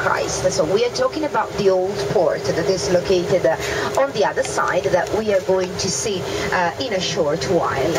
Christ. So we are talking about the old port that is located on the other side that we are going to see in a short while.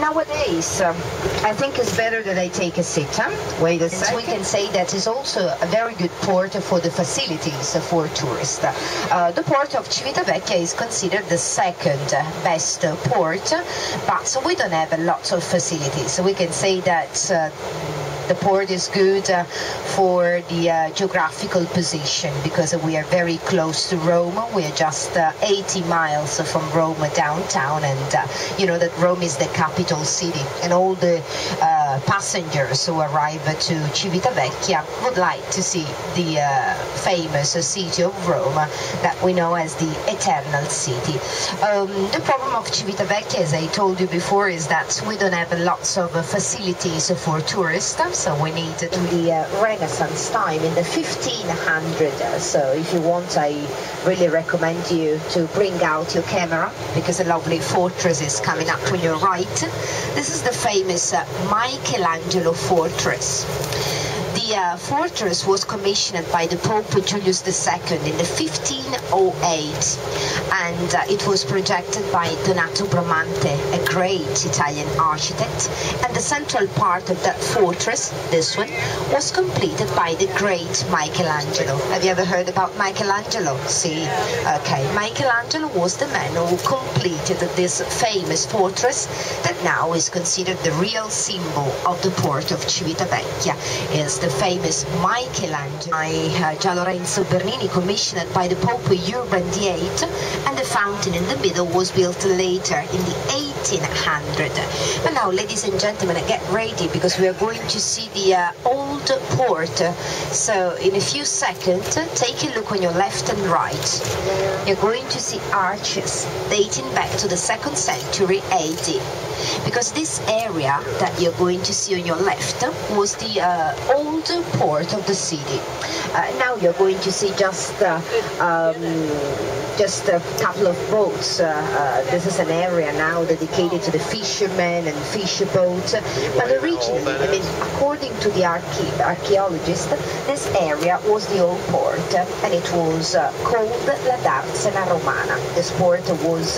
Nowadays, I think it's better that I take a seat. Wait a second. We can say that is also a very good port for the facilities for tourists. The port of Civitavecchia is considered the second best port, but we don't have a lot of facilities. We can say that the port is good for the geographical position because we are very close to Rome. We are just 80 miles from Rome downtown, and you know that Rome is the capital city, and all the passengers who arrive to Civitavecchia would like to see the famous city of Rome that we know as the Eternal City. The problem of Civitavecchia, as I told you before, is that we don't have lots of facilities for tourists. So we need in the Renaissance time, in the 1500s. So if you want, I really recommend you to bring out your camera because a lovely fortress is coming up on your right. This is the famous Michelangelo fortress. The fortress was commissioned by the Pope Julius II in the 1508, and it was projected by Donato Bramante, a great Italian architect, and the central part of that fortress, this one, was completed by the great Michelangelo. Have you ever heard about Michelangelo? See? Okay, Michelangelo was the man who completed this famous fortress that now is considered the real symbol of the port of Civitavecchia. Is the famous Michelangelo by Gian Lorenzo Bernini, commissioned by the Pope Urban VIII, and the fountain in the middle was built later in the 1800s. But now, ladies and gentlemen, get ready because we are going to see the old port. So in a few seconds, take a look on your left and right. You're going to see arches dating back to the 2nd century AD. Because this area that you're going to see on your left was the old port of the city. Now you're going to see just a couple of boats. This is an area now dedicated to the fishermen and fish boats. But originally, I mean, according to the archaeologists, this area was the old port, and it was called La Darsena Romana. This port was,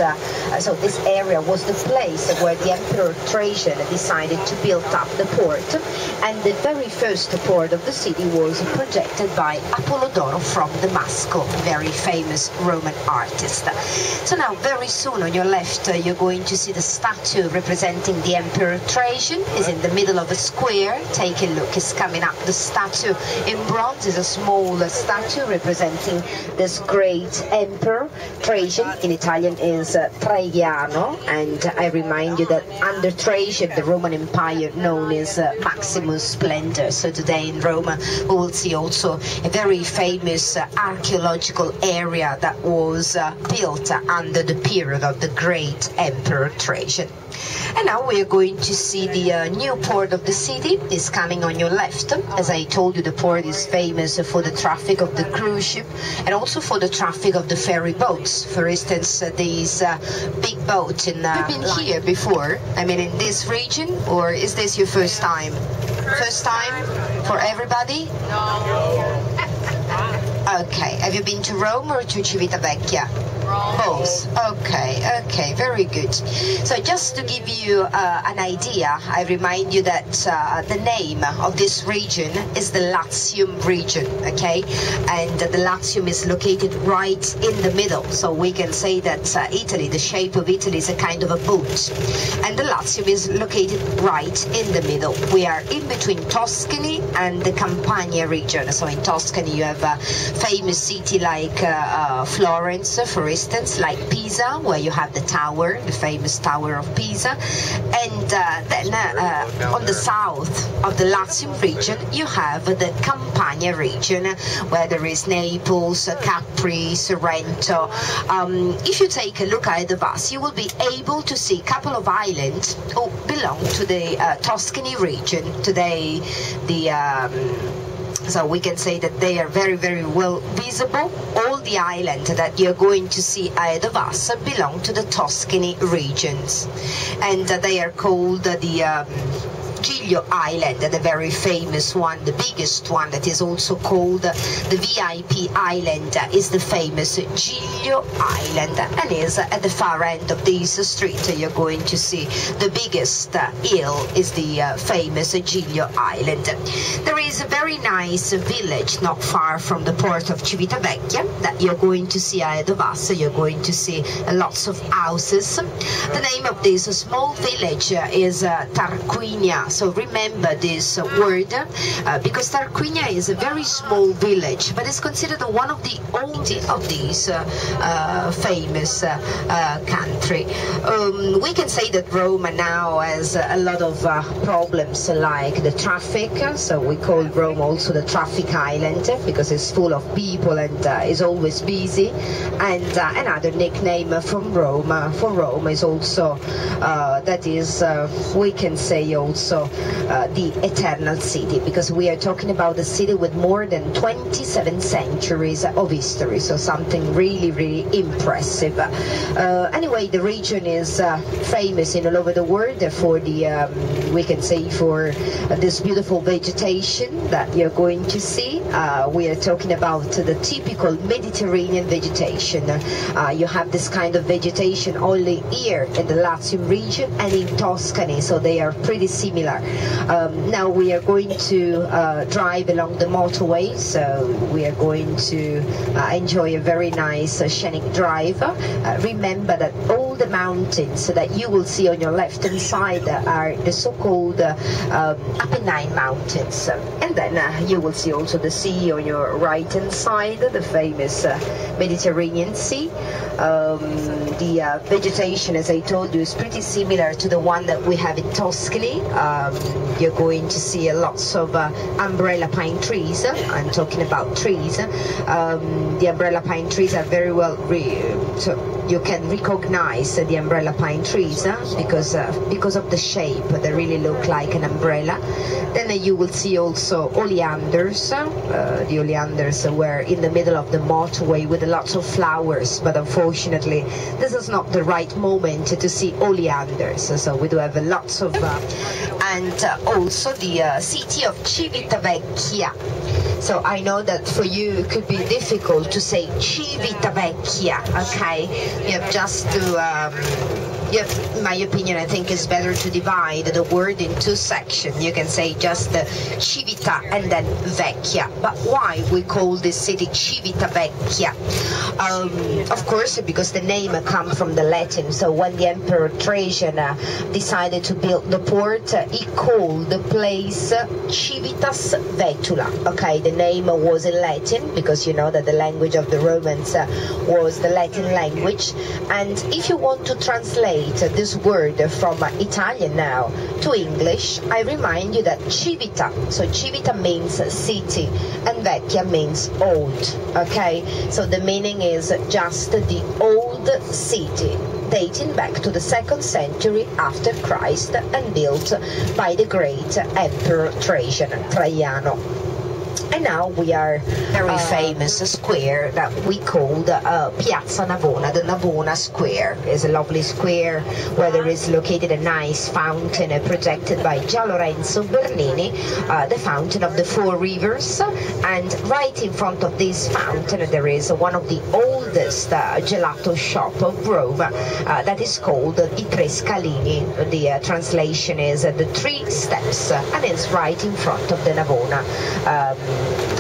so this area was the place where the Emperor Trajan decided to build up the port, and the very first port of the city was projected by Apollodoro from Damascus, very famous Roman artist. So now, very soon on your left, you're going to see the statue representing the Emperor Trajan. Is in the middle of a square. Take a look, it's coming up. The statue in bronze is a small statue representing this great Emperor. Trajan in Italian is Traiano, and I remind you that under Trajan, the Roman Empire known as Maximus Splendor. So today in Rome, we will see also a very famous archaeological area that was built under the period of the great Emperor Trajan. And now we are going to see the new port of the city. Is coming on your left. As I told you, the port is famous for the traffic of the cruise ship and also for the traffic of the ferry boats. For instance, these big boats in You've been here before, I mean in this region, or is this your first time? First time for everybody? No. Okay, have you been to Rome or to Civitavecchia? Both. Okay, very good. So just to give you an idea, I remind you that the name of this region is the Latium region, okay? And the Latium is located right in the middle. So we can say that Italy, the shape of Italy is a kind of a boot. And the Latium is located right in the middle. We are in between Tuscany and the Campania region. So in Tuscany you have a famous city like Florence, for instance, like Pisa, where you have the tower, the famous Tower of Pisa, and then on the south of the Latium region you have the Campania region, where there is Naples, Capri, Sorrento. If you take a look at the bus, you will be able to see a couple of islands who belong to the Tuscany region. Today, so we can say that they are very, very well visible. All the islands that you're going to see ahead of us belong to the Tuscany regions. And they are called the Giglio Island, the very famous one, the biggest one, that is also called the VIP Island, is the famous Giglio Island, and is at the far end of this street. You're going to see the biggest hill is the famous Giglio Island. There is a very nice village not far from the port of Civitavecchia that you're going to see ahead of us. You're going to see lots of houses. The name of this small village is Tarquinia. So remember this word because Tarquinia is a very small village, but it's considered one of the oldest of these famous country. We can say that Rome now has a lot of problems like the traffic, so we call Rome also the traffic island because it's full of people and is always busy. And another nickname from Rome for Rome is also that is we can say also the eternal city, because we are talking about a city with more than 27 centuries of history, so something really impressive. Anyway, the region is famous in all over the world for the we can say for this beautiful vegetation that you're going to see. We are talking about the typical Mediterranean vegetation. You have this kind of vegetation only here in the Latium region and in Tuscany, so they are pretty similar. Now we are going to drive along the motorway, so we are going to enjoy a very nice scenic drive. Remember that all the mountains that you will see on your left hand side are the so-called Apennine Mountains, and then you will see also the sea on your right hand side, the famous Mediterranean Sea. The vegetation, as I told you, is pretty similar to the one that we have in Tuscany. You're going to see lots of umbrella pine trees. I'm talking about trees. The umbrella pine trees are very well so you can recognize the umbrella pine trees because of the shape. They really look like an umbrella. Then you will see also oleanders. The oleanders were in the middle of the motorway with lots of flowers, but unfortunately this is not the right moment to see oleanders, so we do have lots of and also the city of Civitavecchia. So I know that for you it could be difficult to say Civitavecchia, okay? You have just to in my opinion, I think it's better to divide the word in two sections. You can say just Civita and then Vecchia. But why we call this city Civitavecchia? Of course, because the name comes from the Latin. So when the Emperor Trajan decided to build the port, he called the place Civitas Vetula. Okay, the name was in Latin because you know that the language of the Romans was the Latin language. And if you want to translate this word from Italian now to English, I remind you that Civita, so Civita means city and Vecchia means old, okay? So the meaning is just the old city, dating back to the 2nd century after Christ and built by the great Emperor Trajan, Traiano. And now we are very famous square that we called Piazza Navona, the Navona Square. It's a lovely square where there is located a nice fountain projected by Gian Lorenzo Bernini, the fountain of the 4 rivers. And right in front of this fountain there is one of the oldest gelato shop of Rome that is called I Tre Scalini. The translation is the 3 steps, and it's right in front of the Navona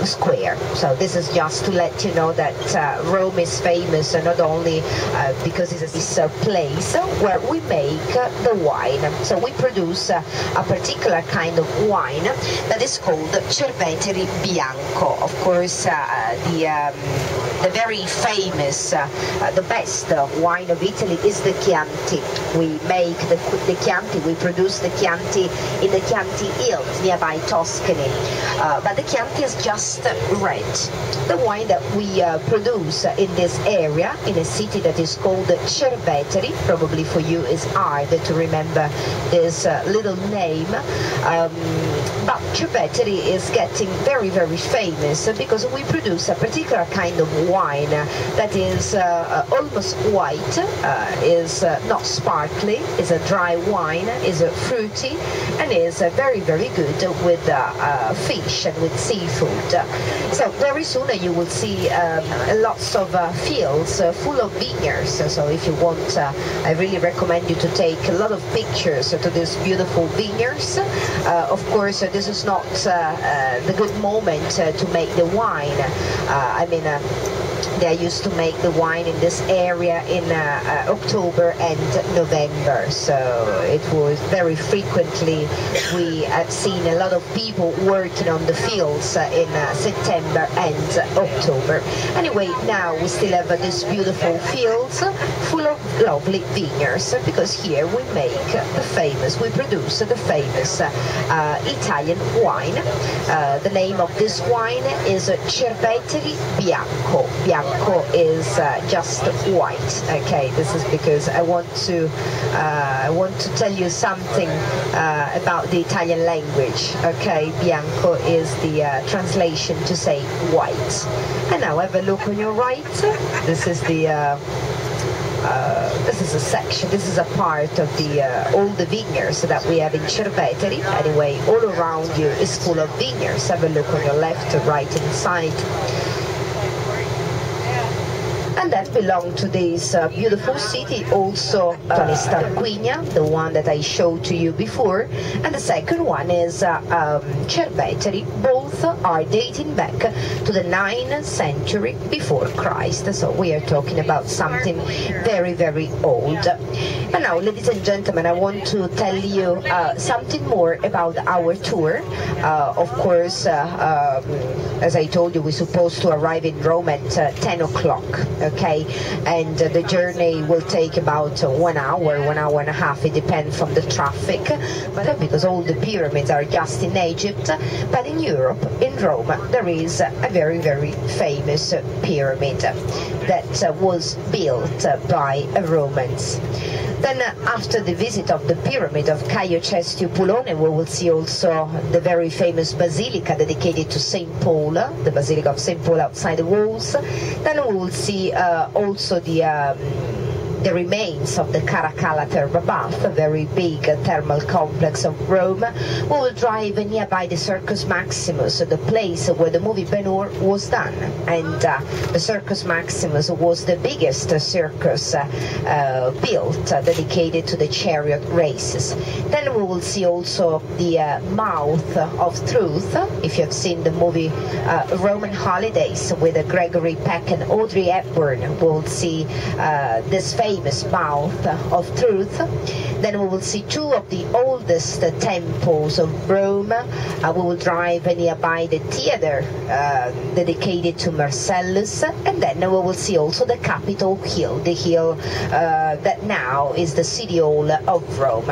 square. So this is just to let you know that Rome is famous not only because it's a place where we make the wine. So we produce a particular kind of wine that is called Cerveteri Bianco. Of course, the very famous, the best wine of Italy is the Chianti. We make the Chianti, we produce the Chianti in the Chianti Hills nearby Tuscany. But the Chianti is just red. The wine that we produce in this area, in a city that is called Cerveteri, probably for you is hard to remember this little name. But Civitavecchia is getting very, very famous because we produce a particular kind of wine that is almost white, is not sparkly, is a dry wine, is fruity, and is very, very good with fish and with seafood. So very soon you will see lots of fields full of vineyards. So if you want, I really recommend you to take a lot of pictures to these beautiful vineyards. Of course, this is not the good moment to make the wine. They used to make the wine in this area in October and November, so it was very frequently we have seen a lot of people working on the fields in September and October. Anyway, now we still have these beautiful fields full of lovely vineyards, because here we produce the famous Italian wine. The name of this wine is Civitavecchia Bianco. Bianco is just white. Okay, this is because I want to tell you something about the Italian language. Okay, Bianco is the translation to say white. And now have a look on your right. This is the this is a section, this is a part of the all the vineyards that we have in Civitavecchia. Anyway, all around you is full of vineyards. Have a look on your left, right and side. And that belonged to this beautiful city, also Tarquinia, the one that I showed to you before, and the second one is Civitavecchia. Both are dating back to the 9th century before Christ, so we are talking about something very, very old. And now, ladies and gentlemen, I want to tell you something more about our tour. Of course, as I told you, we're supposed to arrive in Rome at 10 o'clock. Okay, and the journey will take about 1 hour and a half. It depends from the traffic, but because all the pyramids are just in Egypt. But in Europe, in Rome, there is a very, very famous pyramid that was built by Romans. Then after the visit of the pyramid of Caio Cestio Pulone, we will see also the very famous basilica dedicated to St. Paul, the Basilica of St. Paul outside the walls. Then we will see also the remains of the Caracalla thermal bath, a very big thermal complex of Rome. We will drive nearby the Circus Maximus, the place where the movie Ben-Hur was done. And the Circus Maximus was the biggest circus built, dedicated to the chariot races. Then we will see also the Mouth of Truth. If you have seen the movie Roman Holidays with Gregory Peck and Audrey Hepburn, we will see this famous Mouth of Truth. Then we will see two of the oldest temples of Rome. We will drive nearby the theater dedicated to Marcellus, and then we will see also the Capitol Hill, the hill that now is the City Hall of Rome.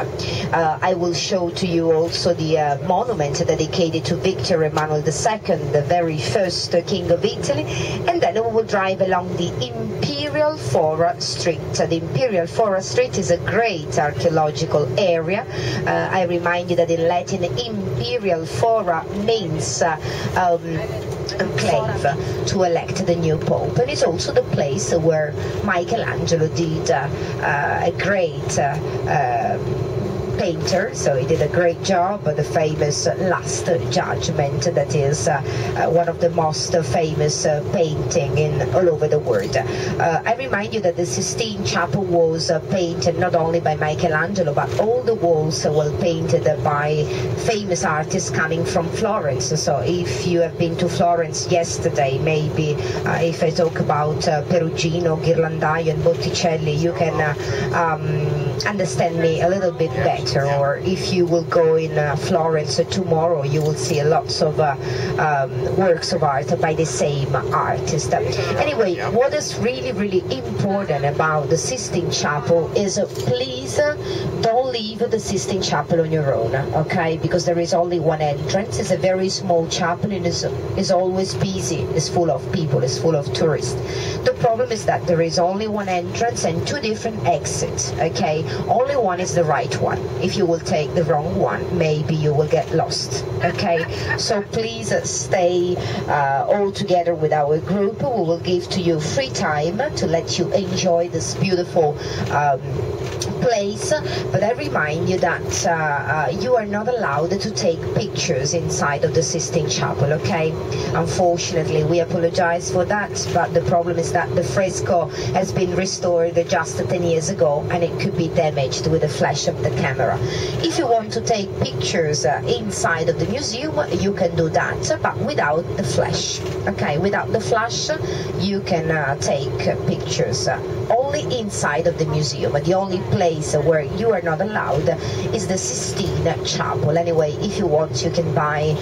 I will show to you also the monument dedicated to Victor Emmanuel II, the very first king of Italy, and then we will drive along the Imperial Fora Street. The Imperial Fora Street is a great archaeological area. I remind you that in Latin, Imperial Fora means enclave to elect the new Pope, and it's also the place where Michelangelo did a great painter, so he did a great job. The famous Last Judgment, that is one of the most famous painting in all over the world. I remind you that the Sistine Chapel was painted not only by Michelangelo, but all the walls were painted by famous artists coming from Florence. So if you have been to Florence yesterday, maybe if I talk about Perugino, Ghirlandaio and Botticelli, you can understand me a little bit better. Or if you will go in Florence tomorrow, you will see lots of works of art by the same artist. Anyway, what is really, really important about the Sistine Chapel is please don't leave the Sistine Chapel on your own, okay? Because there is only one entrance. It's a very small chapel and is always busy. It's full of people. It's full of tourists. The problem problem is that there is only one entrance and two different exits, okay? Only one is the right one. If you will take the wrong one, maybe you will get lost, okay? So please stay all together with our group. We will give to you free time to let you enjoy this beautiful place, but I remind you that you are not allowed to take pictures inside of the Sistine Chapel, okay? Unfortunately, we apologize for that, but the problem is that the fresco has been restored just 10 years ago and it could be damaged with the flash of the camera. If you want to take pictures inside of the museum, you can do that, but without the flash, okay? Without the flash, you can take pictures only inside of the museum. The only place where you are not allowed is the Sistine Chapel. Anyway, if you want, you can buy